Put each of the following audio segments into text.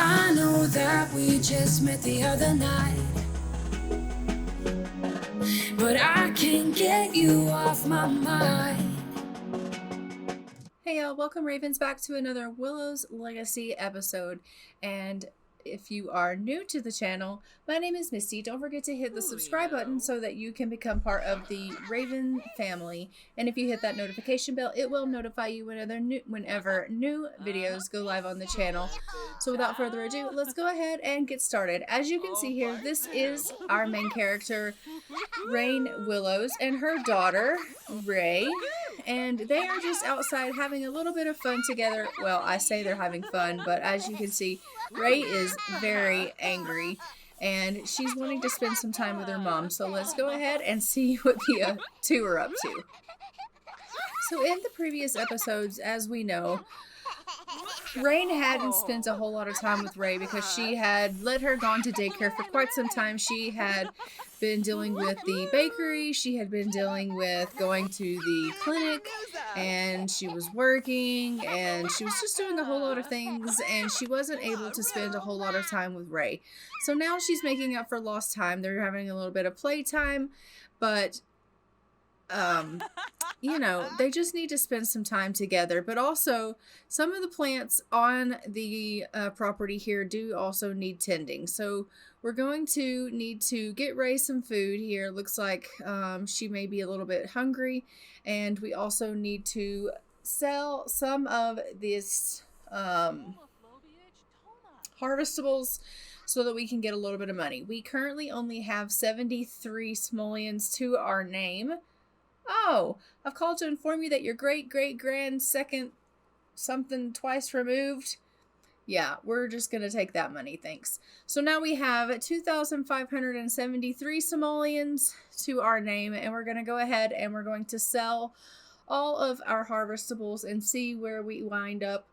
I know that we just met the other night, but I can't get you off my mind. Hey y'all, welcome Ravens back to another Willows Legacy episode. And if you are new to the channel, my name is Misty. Don't forget to hit the subscribe button so that you can become part of the Raven family. And if you hit that notification bell, it will notify you whenever new videos go live on the channel. So without further ado, let's go ahead and get started. As you can see here, this is our main character, Rayne Willows, and her daughter, Rhea. And they are just outside having a little bit of fun together. Well, I say they're having fun, but as you can see, Rhea is very angry and she's wanting to spend some time with her mom. So let's go ahead and see what the two are up to. So in the previous episodes, as we know, Rayne hadn't spent a whole lot of time with Rhea because she had let her gone to daycare for quite some time. She had been dealing with the bakery, she had been dealing with going to the clinic, and she was working, and she was just doing a whole lot of things, and she wasn't able to spend a whole lot of time with Rhea. So now she's making up for lost time. They're having a little bit of playtime, but you know, they just need to spend some time together. But also, some of the plants on the property here do also need tending. So we're going to need to get Rhea some food here. Looks like she may be a little bit hungry. And we also need to sell some of these harvestables so that we can get a little bit of money. We currently only have 73 simoleons to our name. Oh, I've called to inform you that your great-great-grand second something twice removed. Yeah, we're just going to take that money, thanks. So now we have 2,573 simoleons to our name, and we're going to go ahead and we're going to sell all of our harvestables and see where we wind up.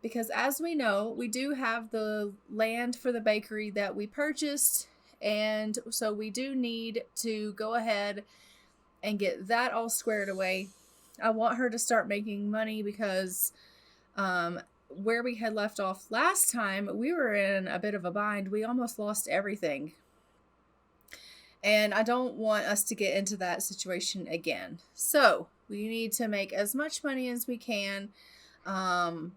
Because as we know, we do have the land for the bakery that we purchased, and so we do need to go ahead and get that all squared away. I want her to start making money because where we had left off last time, we were in a bit of a bind. We almost lost everything. And I don't want us to get into that situation again. So we need to make as much money as we can. I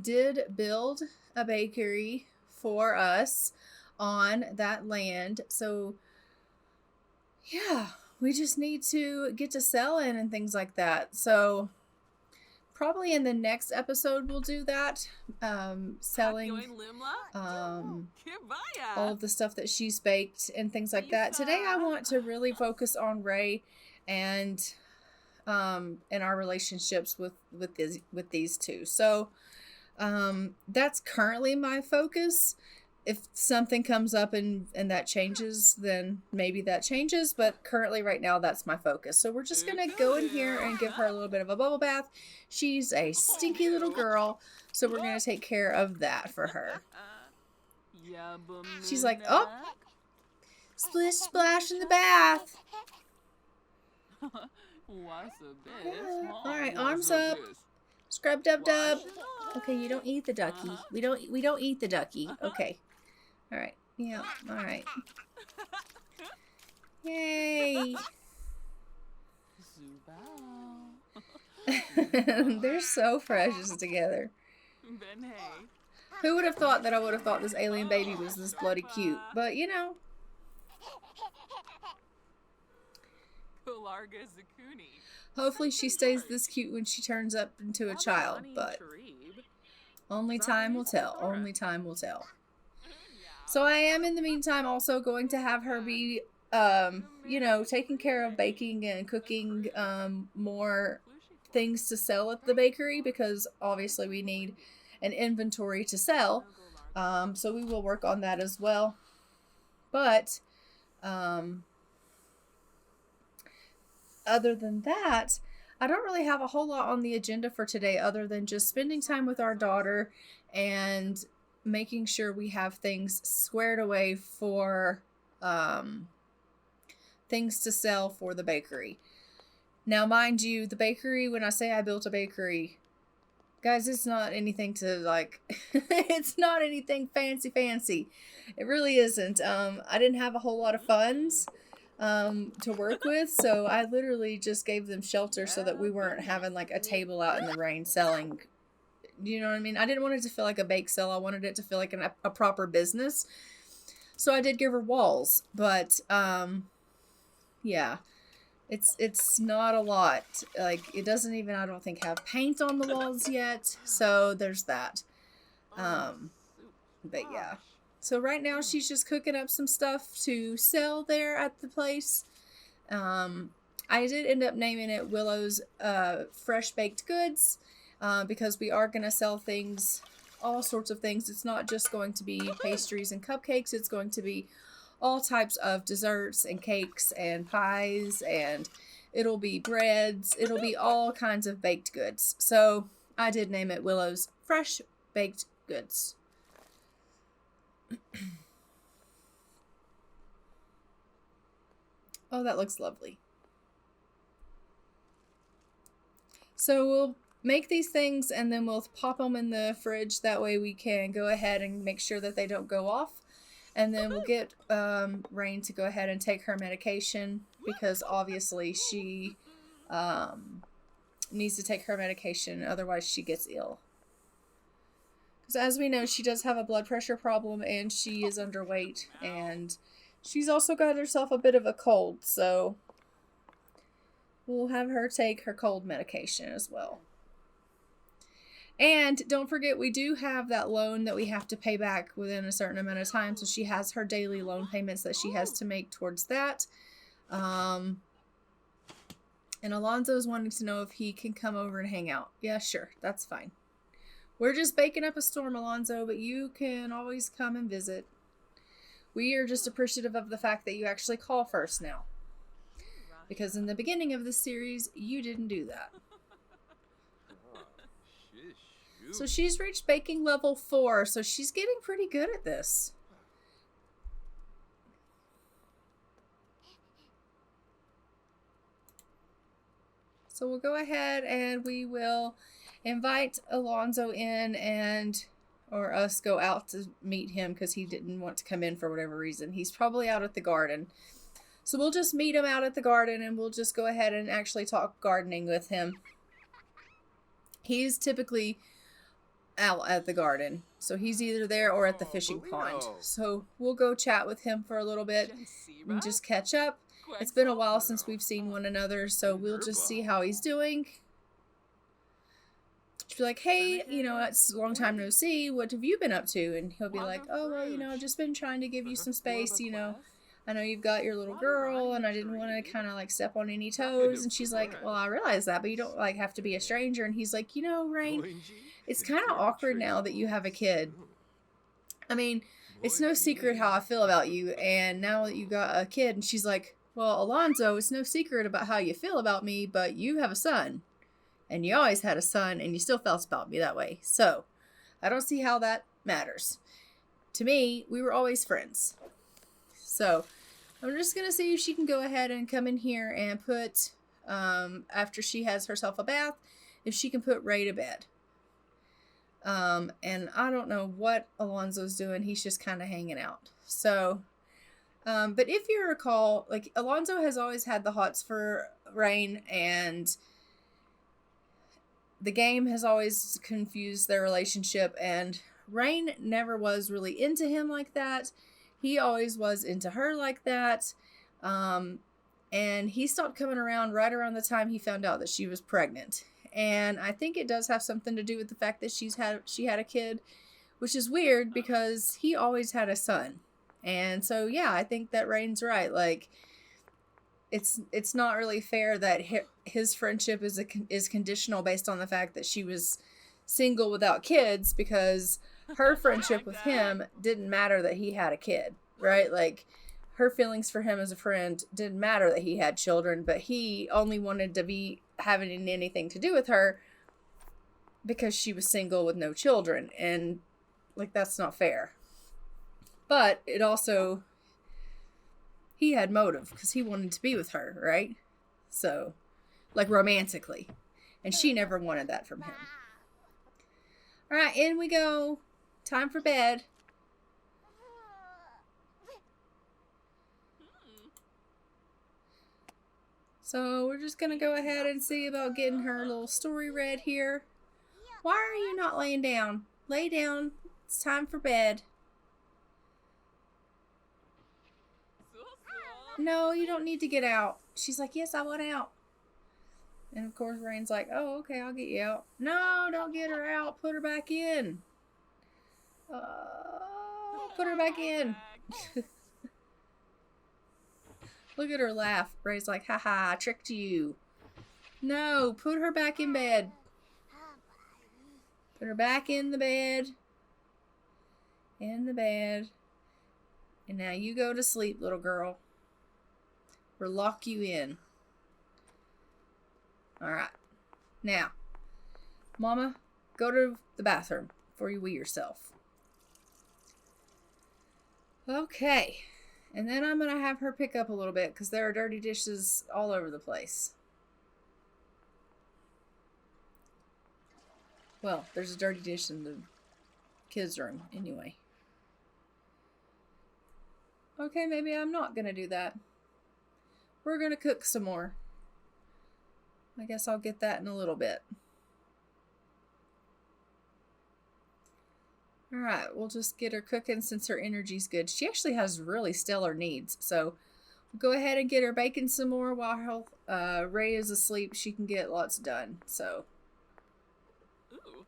did build a bakery for us on that land. So yeah, we just need to get to selling and things like that. So probably in the next episode we'll do that. Selling all of the stuff that she's baked and things like that. Today I want to really focus on Rhea and our relationships with these two. So that's currently my focus. If something comes up and that changes, then maybe that changes. But currently right now, that's my focus. So we're just going to go in here and give her a little bit of a bubble bath. She's a stinky little girl. So we're going to take care of that for her. She's like, oh, splish splash in the bath. Yeah. All right, arms up. Scrub dub dub. Okay, you don't eat the ducky. We don't eat the ducky. Okay. All right. Yeah. All right. Yay. They're so precious together. Who would have thought that I would have thought this alien baby was this bloody cute? But, you know. Hopefully she stays this cute when she turns up into a child, but only time will tell. Only time will tell. So I am, in the meantime, also going to have her be, you know, taking care of baking and cooking more things to sell at the bakery, because obviously we need an inventory to sell. So we will work on that as well. But other than that, I don't really have a whole lot on the agenda for today other than just spending time with our daughter and making sure we have things squared away for things to sell for the bakery. Now, mind you, the bakery, when I say I built a bakery, Guys, it's not anything to like, it's not anything fancy. It really isn't. I didn't have a whole lot of funds to work with, so I literally just gave them shelter so that we weren't having like a table out in the rain selling. You know what I mean? I didn't want it to feel like a bake sale. I wanted it to feel like a proper business. So I did give her walls, but yeah. It's not a lot. Like, it doesn't even, I don't think, have paint on the walls yet. So there's that. But yeah. So right now she's just cooking up some stuff to sell there at the place. I did end up naming it Willow's Fresh Baked Goods because we are going to sell things, all sorts of things. It's not just going to be pastries and cupcakes. It's going to be all types of desserts and cakes and pies, and it'll be breads. It'll be all kinds of baked goods. So I did name it Willow's Fresh Baked Goods. Oh, that looks lovely. So we'll make these things and then we'll pop them in the fridge. That way we can go ahead and make sure that they don't go off. And then we'll get Rayne to go ahead and take her medication because obviously she needs to take her medication. Otherwise she gets ill. Because as we know, she does have a blood pressure problem and she is underweight. And she's also got herself a bit of a cold. So we'll have her take her cold medication as well. And don't forget, we do have that loan that we have to pay back within a certain amount of time. So she has her daily loan payments that she has to make towards that. And Alonso's wanting to know if he can come over and hang out. Yeah, sure. That's fine. We're just baking up a storm, Alonso, but you can always come and visit. We are just appreciative of the fact that you actually call first now. Because in the beginning of this series, you didn't do that. So she's reached baking level 4, so she's getting pretty good at this. So we'll go ahead and we will invite Alonso in or us go out to meet him because he didn't want to come in for whatever reason. He's probably out at the garden. So we'll just meet him out at the garden and we'll just go ahead and actually talk gardening with him. He's typically out at the garden. So he's either there or at the fishing pond. So we'll go chat with him for a little bit and just catch up. It's been a while since we've seen one another, so we'll just see how he's doing. She'll be like, hey, you know, it's a long time no see. What have you been up to? And he'll be like, oh, well, you know, I've just been trying to give you some space, you know. I know you've got your little girl, and I didn't want to kind of, like, step on any toes. And she's like, well, I realize that, but you don't, like, have to be a stranger. And he's like, you know, Rayne, it's kind of awkward now that you have a kid. I mean, it's no secret how I feel about you, and now that you got a kid. And she's like, well, Alonso, it's no secret about how you feel about me, but you have a son. And you always had a son, and you still felt about me that way. So, I don't see how that matters. To me, we were always friends. So, I'm just going to see if she can go ahead and come in here and put, after she has herself a bath, if she can put Ray to bed. And I don't know what Alonso's doing. He's just kind of hanging out. So, but if you recall, like, Alonso has always had the hots for Rayne, and the game has always confused their relationship, and Rayne never was really into him like that. He always was into her like that. And he stopped coming around right around the time he found out that she was pregnant. And I think it does have something to do with the fact that she had a kid, which is weird because he always had a son. And so, yeah, I think that Rayne's right. Like, it's not really fair that his friendship is conditional based on the fact that she was single without kids, because her friendship with him didn't matter that he had a kid, right? Like, her feelings for him as a friend didn't matter that he had children, but he only wanted to be having anything to do with her because she was single with no children. And, like, that's not fair. But it also, he had motive because he wanted to be with her, right? So, like, romantically. And she never wanted that from him. All right, in we go. Time for bed. So we're just going to go ahead and see about getting her little story read here. Why are you not laying down? Lay down. It's time for bed. No, you don't need to get out. She's like, yes, I want out. And of course, Rayne's like, oh, okay, I'll get you out. No, don't get her out. Put her back in. Put her back in. Look at her laugh. Ray's like, haha, I tricked you. No, put her back in bed. Put her back in the bed. In the bed. And now you go to sleep, little girl. Or lock you in. Alright. Now, Mama, go to the bathroom before you wee yourself. Okay. And then I'm going to have her pick up a little bit because there are dirty dishes all over the place. Well, there's a dirty dish in the kids' room anyway. Okay, maybe I'm not going to do that. We're going to cook some more. I guess I'll get that in a little bit. Alright, we'll just get her cooking since her energy's good. She actually has really stellar needs, so we'll go ahead and get her baking some more while Ray is asleep. She can get lots done, so. Ooh.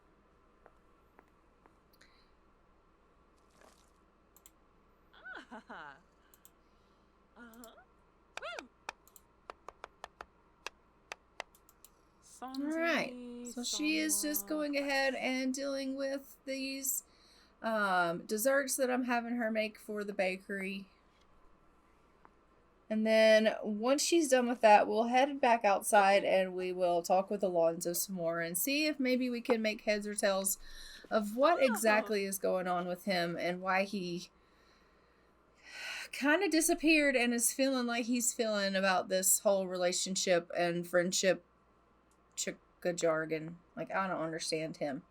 Alright, so she is just going ahead and dealing with these desserts that I'm having her make for the bakery. And then once she's done with that, we'll head back outside and we will talk with Alonso some more and see if maybe we can make heads or tails of what exactly is going on with him and why he kind of disappeared and is feeling like he's feeling about this whole relationship and friendship chicka jargon. Like, I don't understand him.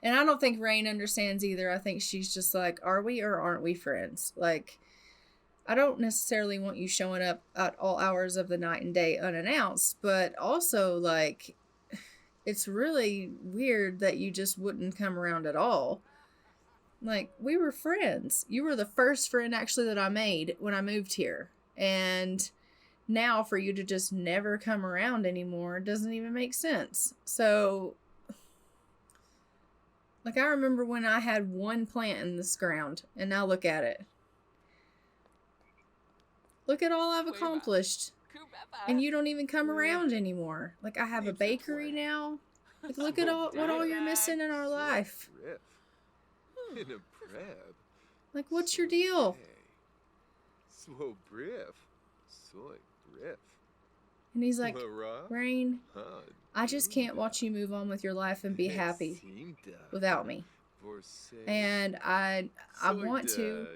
And I don't think Rayne understands either. I think she's just like, are we or aren't we friends? Like, I don't necessarily want you showing up at all hours of the night and day unannounced, but also, like, it's really weird that you just wouldn't come around at all. Like, we were friends. You were the first friend, actually, that I made when I moved here. And now for you to just never come around anymore doesn't even make sense. So, like, I remember when I had one plant in this ground, and now look at it. Look at all I've accomplished. And you don't even come around anymore. Like, I have a bakery now. Like, look at what all you're missing in our life. Like, what's your deal? And he's like, Rayne, I just can't watch you move on with your life and be happy without me. And I want to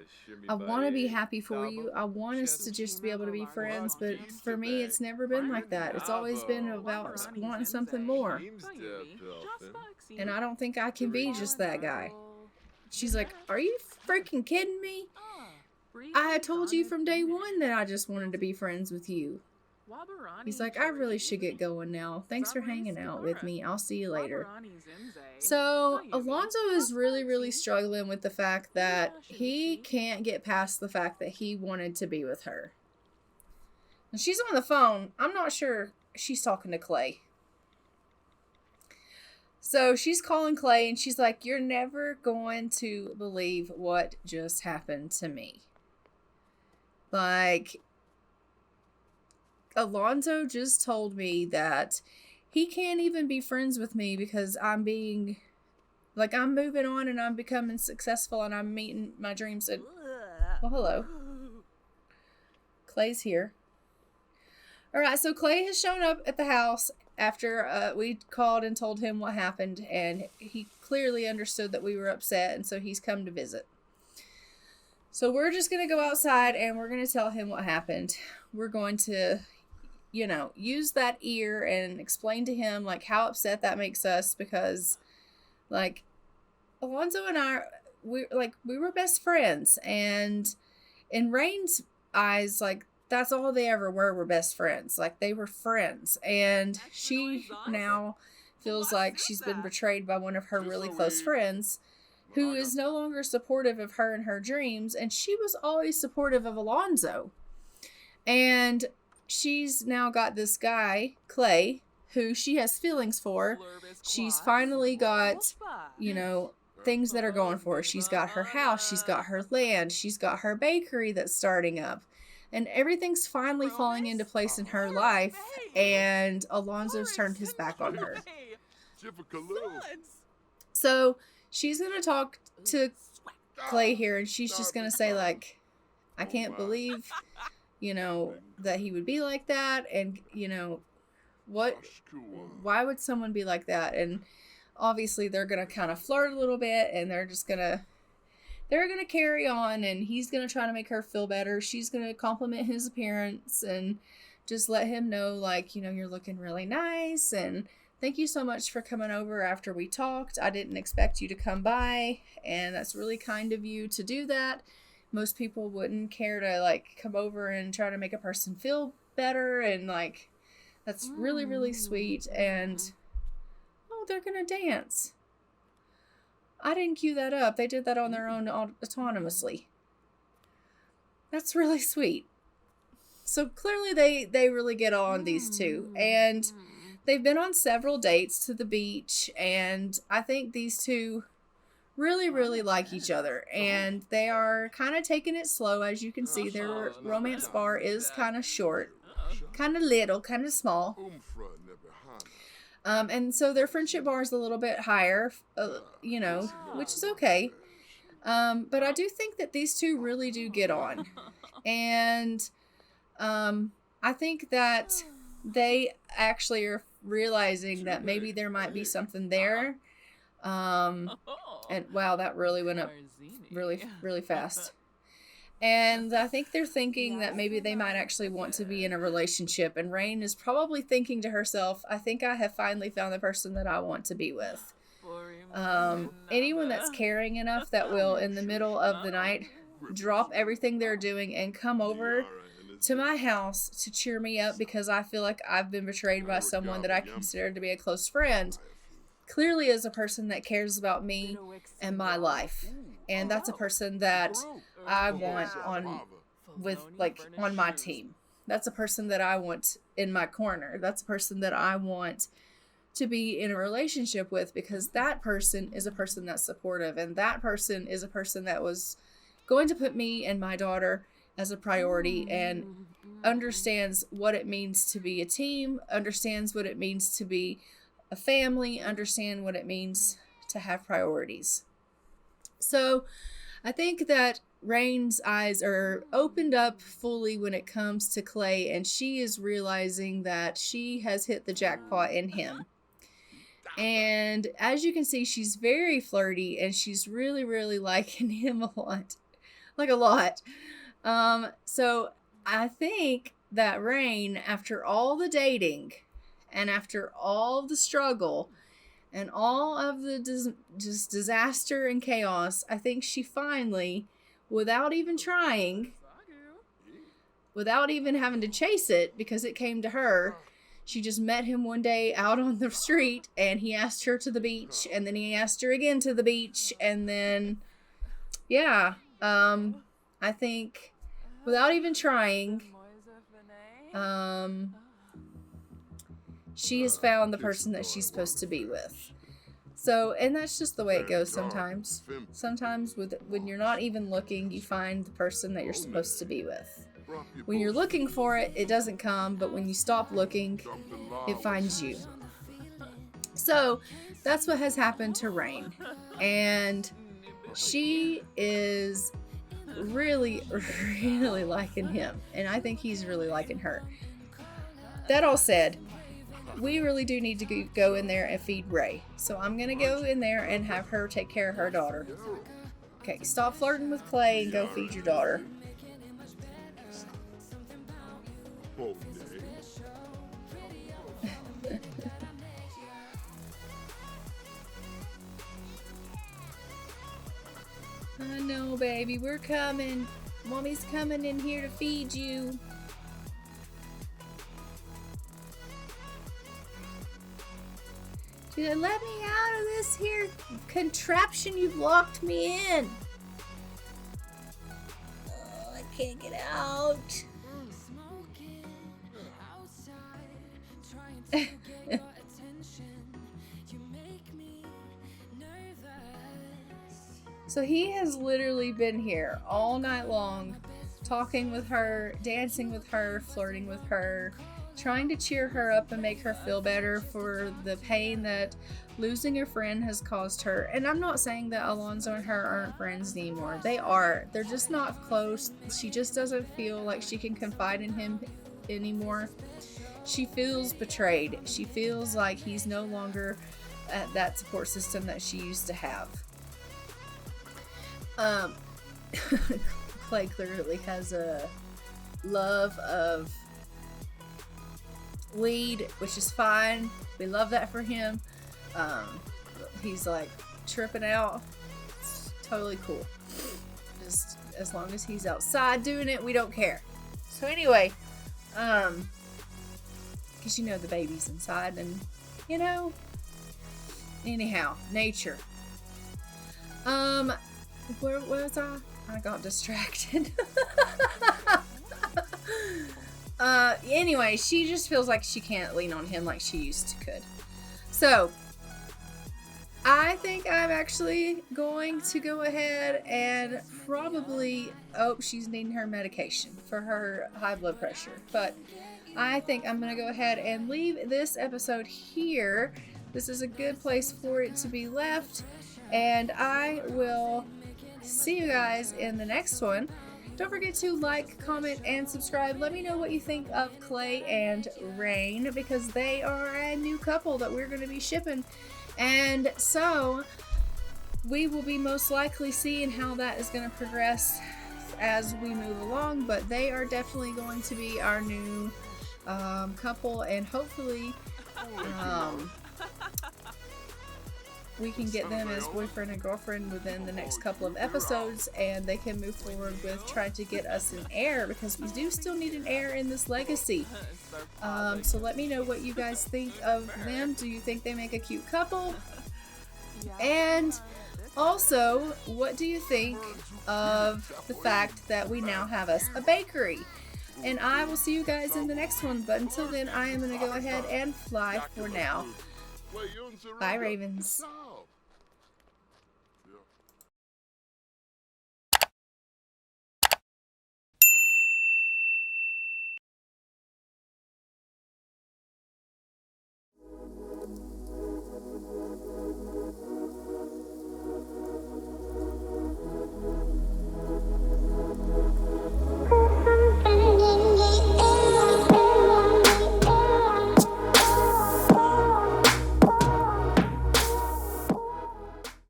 be happy for you. I want us to just be able to be friends, but for me, it's never been like that. It's always been about wanting something more. And I don't think I can be just that guy. She's like, are you freaking kidding me? I had told you from day one that I just wanted to be friends with you. He's like, I really should get going now. Thanks for hanging out with me. I'll see you later. So, Alonso is really, really struggling with the fact that he can't get past the fact that he wanted to be with her. And she's on the phone. I'm not sure she's talking to Clay. So, she's calling Clay and she's like, you're never going to believe what just happened to me. Like, Alonso just told me that he can't even be friends with me because I'm moving on and I'm becoming successful and I'm meeting my dreams. And, well, hello. Clay's here. All right, so Clay has shown up at the house after we called and told him what happened, and he clearly understood that we were upset, and so he's come to visit. So we're just going to go outside and we're going to tell him what happened. We're going to, use that ear and explain to him, like, how upset that makes us because, like, Alonso and I, we were best friends, and in Rayne's eyes, like that's all they ever were best friends. Like they were friends, and she now feels like she's been betrayed by one of her really close friends, who is no longer supportive of her and her dreams, and she was always supportive of Alonso. And she's now got this guy, Clay, who she has feelings for. She's finally got, you know, things that are going for her. She's got her house, she's got her land, she's got her bakery that's starting up. And everything's finally falling into place in her life, and Alonso's turned his back on her. So she's going to talk to Clay here, and she's just going to say, like, I can't believe, you know, that he would be like that, and, you know, why would someone be like that? And obviously they're going to kind of flirt a little bit, and they're going to carry on, and he's going to try to make her feel better. She's going to compliment his appearance and just let him know, like, you know, you're looking really nice, and thank you so much for coming over after we talked. I didn't expect you to come by, and that's really kind of you to do that. Most people wouldn't care to, like, come over and try to make a person feel better, and, like, that's really, really sweet. And, oh, they're going to dance. I didn't cue that up. They did that on their own autonomously. That's really sweet. So clearly they really get on, these two. And they've been on several dates to the beach. And I think these two really, really like each other. And they are kind of taking it slow. As you can see, their romance bar is kind of short. Kind of little, kind of small. And so their friendship bar is a little bit higher, you know, which is okay. But I do think that these two really do get on. And I think that they actually are realizing that maybe there might be something there. And wow, that really went up really, really fast. And I think they're thinking that maybe they might actually want to be in a relationship. And Rayne is probably thinking to herself, I think I have finally found the person that I want to be with. Anyone that's caring enough that will, in the middle of the night, drop everything they're doing and come over to my house to cheer me up because I feel like I've been betrayed by someone that I consider to be a close friend, clearly is a person that cares about me and my life. And that's a person that I want on my team. That's a person that I want in my corner. That's a person that I want to be in a relationship with, because that person is a person that's supportive, and that person is a person that was going to put me and my daughter as a priority and understands what it means to be a team, understands what it means to be a family, understand what it means to have priorities. So I think that Rayne's eyes are opened up fully when it comes to Clay, and she is realizing that she has hit the jackpot in him. And as you can see, she's very flirty, and she's really, really liking him a lot. Like a lot. So I think that Rayne, after all the dating and after all the struggle and all of the just disaster and chaos, I think she finally, without even trying, without even having to chase it because it came to her, she just met him one day out on the street, and he asked her to the beach, and then he asked her again to the beach, and then, yeah, I think without even trying, she has found the person that she's supposed to be with. So, and that's just the way it goes sometimes. Sometimes when you're not even looking, you find the person that you're supposed to be with. When you're looking for it, it doesn't come, but when you stop looking, it finds you. So, that's what has happened to Rayne. And she is really, really liking him. And I think he's really liking her. That all said, we really do need to go in there and feed Ray. So I'm going to go in there and have her take care of her daughter. Okay, stop flirting with Clay and go feed your daughter. I know, baby. We're coming. Mommy's coming in here to feed you. Dude, let me out of this here contraption you've locked me in. Oh, I can't get out. So he has literally been here all night long, talking with her, dancing with her, flirting with her, trying to cheer her up and make her feel better for the pain that losing a friend has caused her. And I'm not saying that Alonso and her aren't friends anymore. They are. They're just not close. She just doesn't feel like she can confide in him anymore. She feels betrayed. She feels like he's no longer at that support system that she used to have. Clay clearly has a love of weed, which is fine. We love that for him. He's like tripping out. It's totally cool. Just as long as he's outside doing it, we don't care. So anyway, because you know the baby's inside, and you know, anyhow, nature. Where was I? I got distracted. Anyway, she just feels like she can't lean on him like she used to could. So, I think I'm actually going to go ahead and probably... Oh, she's needing her medication for her high blood pressure. But I think I'm going to go ahead and leave this episode here. This is a good place for it to be left. And I will see you guys in the next one. Don't forget to like, comment, and subscribe. Let me know what you think of Clay and Rayne, because they are a new couple that we're going to be shipping. And so we will be most likely seeing how that is going to progress as we move along. But they are definitely going to be our new couple, and hopefully we can get them as boyfriend and girlfriend within the next couple of episodes, and they can move forward with trying to get us an heir, because we do still need an heir in this legacy. So let me know what you guys think of them. Do you think they make a cute couple? And also, what do you think of the fact that we now have us a bakery? And I will see you guys in the next one, but until then, I am going to go ahead and fly for now. Bye, Ravens.